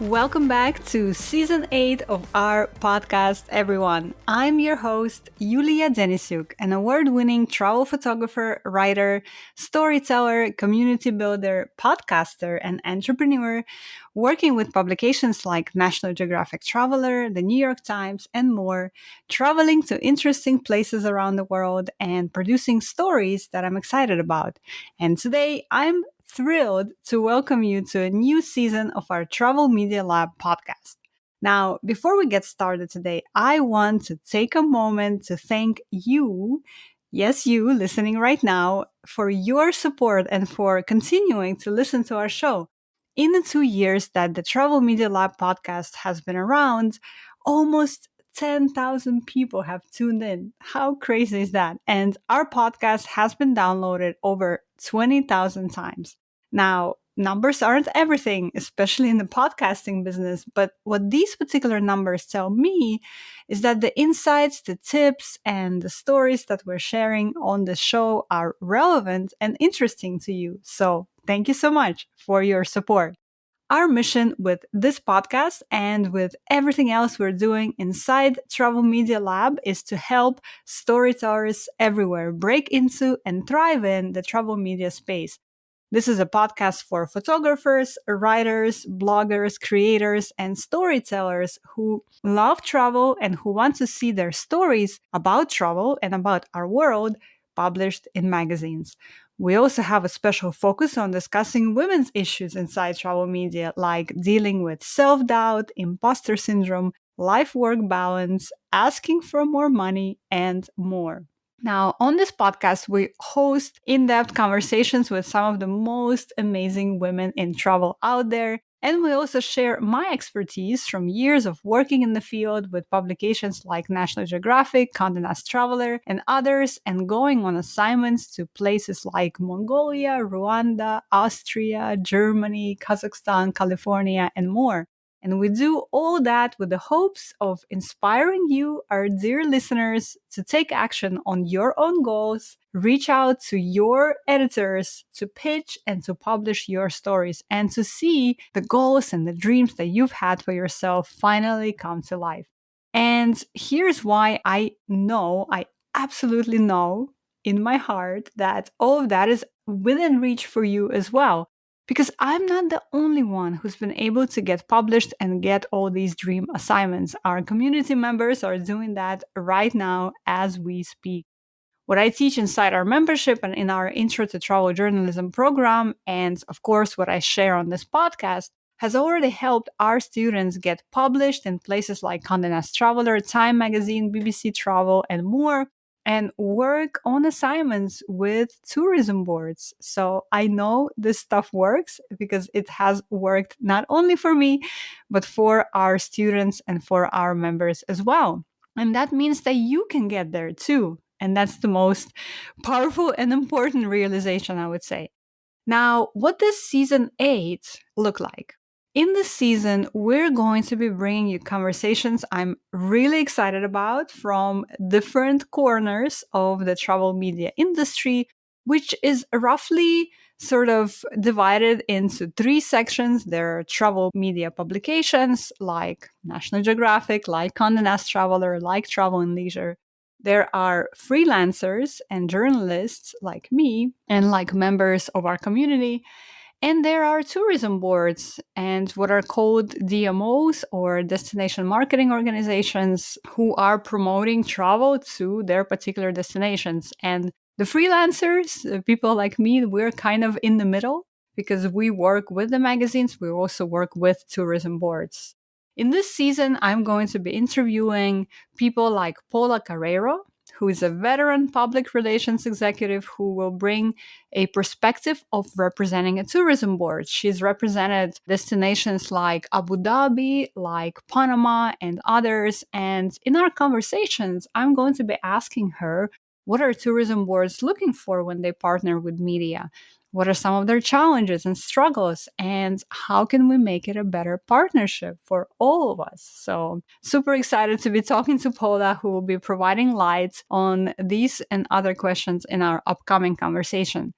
Welcome back to season 8 of our podcast, everyone. I'm your host, Yulia Denisuk, an award winning travel photographer, writer, storyteller, community builder, podcaster, and entrepreneur, working with publications like National Geographic Traveler, the New York Times, and more, traveling to interesting places around the world and producing stories that I'm excited about. And today I'm thrilled to welcome you to a new season of our Travel Media Lab podcast. Now, before we get started today, I want to take a moment to thank you, yes, you listening right now, for your support and for continuing to listen to our show. In the 2 years that the Travel Media Lab podcast has been around, almost 10,000 people have tuned in. How crazy is that? And our podcast has been downloaded over 20,000 times. Now, numbers aren't everything, especially in the podcasting business, but what these particular numbers tell me is that the insights, the tips, and the stories that we're sharing on the show are relevant and interesting to you. So, thank you so much for your support. Our mission with this podcast and with everything else we're doing inside Travel Media Lab is to help storytellers everywhere break into and thrive in the travel media space. This is a podcast for photographers, writers, bloggers, creators, and storytellers who love travel and who want to see their stories about travel and about our world published in magazines. We also have a special focus on discussing women's issues inside travel media, like dealing with self doubt, imposter syndrome, life work balance, asking for more money, and more. Now, on this podcast, we host in depth conversations with some of the most amazing women in travel out there. And we also share my expertise from years of working in the field with publications like National Geographic, Condé Nast Traveler, and others, and going on assignments to places like Mongolia, Rwanda, Austria, Germany, Kazakhstan, California, and more. And we do all that with the hopes of inspiring you, our dear listeners, to take action on your own goals, reach out to your editors to pitch and to publish your stories, and to see the goals and the dreams that you've had for yourself finally come to life. And here's why I absolutely know in my heart that all of that is within reach for you as well, because I'm not the only one who's been able to get published and get all these dream assignments. Our community members are doing that right now as we speak. What I teach inside our membership and in our Intro to Travel Journalism program, and of course, what I share on this podcast, has already helped our students get published in places like Condé Nast Traveler, Time Magazine, BBC Travel, and more, and work on assignments with tourism boards. So I know this stuff works because it has worked not only for me, but for our students and for our members as well. And that means that you can get there too. And that's the most powerful and important realization, I would say. Now, what does season 8 look like? In this season, we're going to be bringing you conversations I'm really excited about from different corners of the travel media industry, which is roughly sort of divided into 3 sections. There are travel media publications like National Geographic, like Condé Nast Traveler, like Travel and Leisure. There are freelancers and journalists like me and like members of our community. And there are tourism boards and what are called DMOs or destination marketing organizations who are promoting travel to their particular destinations. And the freelancers, people like me, we're kind of in the middle because we work with the magazines, we also work with tourism boards. In this season, I'm going to be interviewing people like Paula Carrero, who is a veteran public relations executive who will bring a perspective of representing a tourism board. She's represented destinations like Abu Dhabi, like Panama, and others. And in our conversations, I'm going to be asking her, what are tourism boards looking for when they partner with media? What are some of their challenges and struggles? And how can we make it a better partnership for all of us? So, super excited to be talking to Paula, who will be providing light on these and other questions in our upcoming conversation.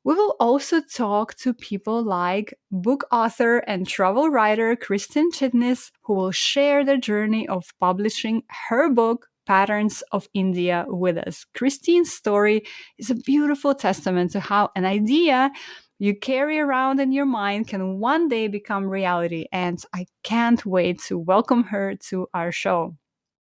We will also talk to people like book author and travel writer Kristen Chitnis, who will share the journey of publishing her book, Patterns of India, with us. Christine's story is a beautiful testament to how an idea you carry around in your mind can one day become reality, and I can't wait to welcome her to our show.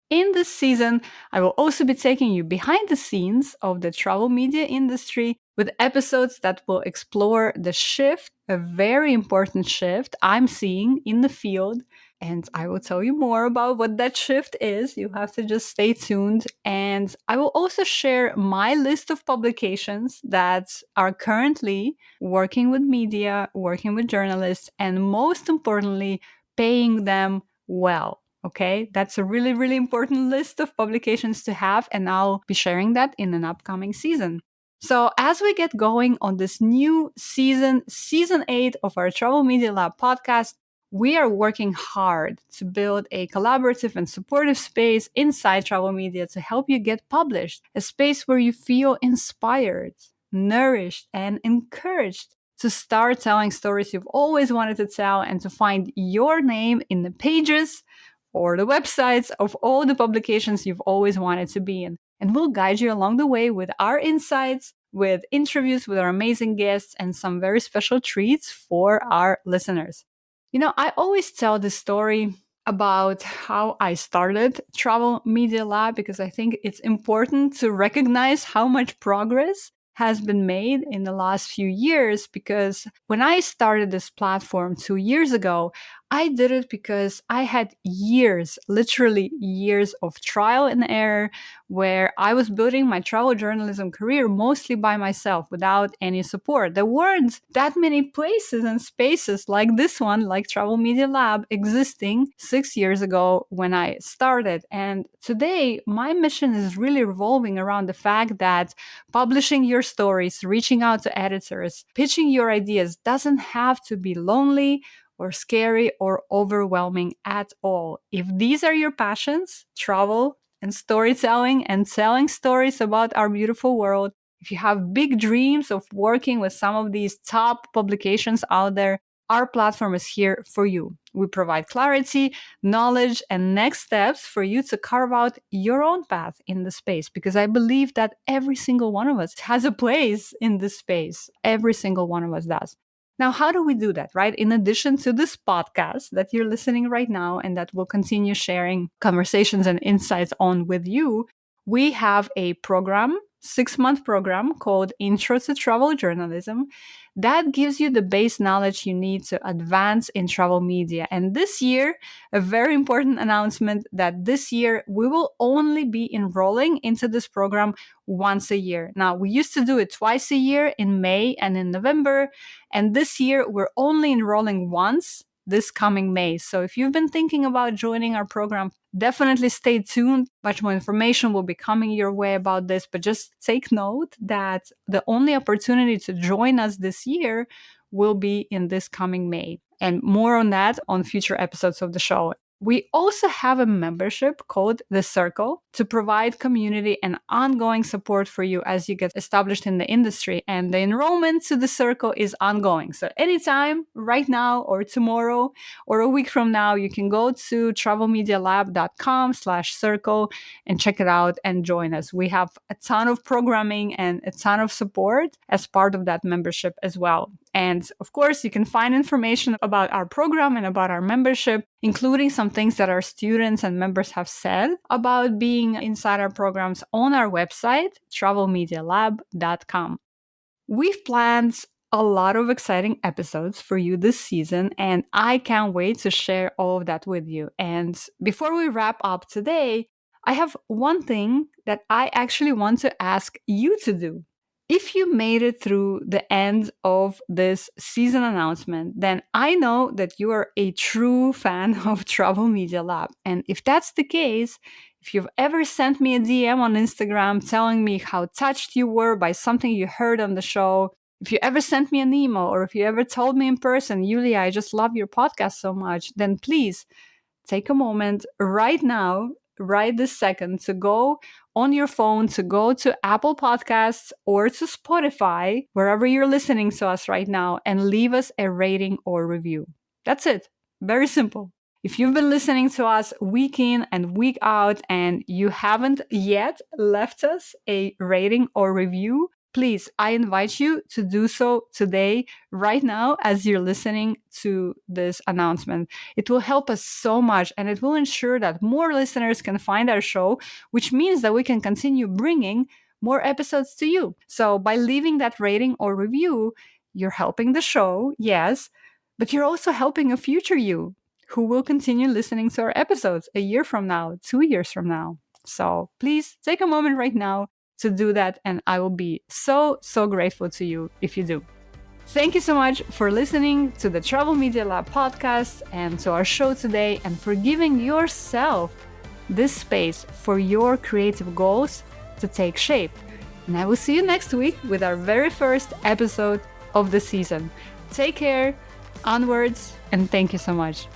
In this season, I will also be taking you behind the scenes of the travel media industry with episodes that will explore the shift, a very important shift I'm seeing in the field. And I will tell you more about what that shift is. You have to just stay tuned. And I will also share my list of publications that are currently working with media, working with journalists, and most importantly, paying them well. Okay, that's a really, really important list of publications to have, and I'll be sharing that in an upcoming season. So, as we get going on this new season, season 8 of our Travel Media Lab podcast, we are working hard to build a collaborative and supportive space inside travel media to help you get published, a space where you feel inspired, nourished, and encouraged to start telling stories you've always wanted to tell and to find your name in the pages or the websites of all the publications you've always wanted to be in. And we'll guide you along the way with our insights, with interviews with our amazing guests, and some very special treats for our listeners. You know, I always tell this story about how I started Travel Media Lab because I think it's important to recognize how much progress has been made in the last few years. Because when I started this platform 2 years ago, I did it because I had years, literally years of trial and error where I was building my travel journalism career mostly by myself without any support. There weren't that many places and spaces like this one, like Travel Media Lab, existing 6 years ago when I started. And today, my mission is really revolving around the fact that publishing your stories, reaching out to editors, pitching your ideas doesn't have to be lonely or scary or overwhelming at all. If these are your passions, travel and storytelling and telling stories about our beautiful world, if you have big dreams of working with some of these top publications out there, our platform is here for you. We provide clarity, knowledge, and next steps for you to carve out your own path in the space because I believe that every single one of us has a place in this space. Every single one of us does. Now, how do we do that, right? In addition to this podcast that you're listening right now and that we'll continue sharing conversations and insights on with you, we have a program, 6-month program called Intro to Travel Journalism that gives you the base knowledge you need to advance in travel media. And this year, a very important announcement that this year we will only be enrolling into this program once a year. Now, we used to do it twice a year in May and in November. And this year, we're only enrolling once this coming May. So if you've been thinking about joining our program, definitely stay tuned. Much more information will be coming your way about this. But just take note that the only opportunity to join us this year will be in this coming May. And more on that on future episodes of the show. We also have a membership called The Circle to provide community and ongoing support for you as you get established in the industry. And the enrollment to The Circle is ongoing. So anytime, right now or tomorrow or a week from now, you can go to travelmedialab.com/circle and check it out and join us. We have a ton of programming and a ton of support as part of that membership as well. And of course, you can find information about our program and about our membership, including some things that our students and members have said about being inside our programs on our website, travelmedialab.com. We've planned a lot of exciting episodes for you this season, and I can't wait to share all of that with you. And before we wrap up today, I have one thing that I actually want to ask you to do. If you made it through the end of this season announcement, then I know that you are a true fan of Travel Media Lab. And if that's the case, if you've ever sent me a DM on Instagram telling me how touched you were by something you heard on the show, if you ever sent me an email, or if you ever told me in person, Yulia, I just love your podcast so much, then please take a moment right now, right this second to go on your phone, to go to Apple Podcasts or to Spotify, wherever you're listening to us right now, and leave us a rating or review. That's it. Very simple. If you've been listening to us week in and week out and you haven't yet left us a rating or review, please, I invite you to do so today, right now, as you're listening to this announcement. It will help us so much, and it will ensure that more listeners can find our show, which means that we can continue bringing more episodes to you. So by leaving that rating or review, you're helping the show, yes, but you're also helping a future you who will continue listening to our episodes a year from now, 2 years from now. So please take a moment right now to do that, and I will be so grateful to you if you do. Thank you so much for listening to the Travel Media Lab podcast and to our show today, and for giving yourself this space for your creative goals to take shape. And I will see you next week with our very first episode of the season. Take care, onwards, and thank you so much.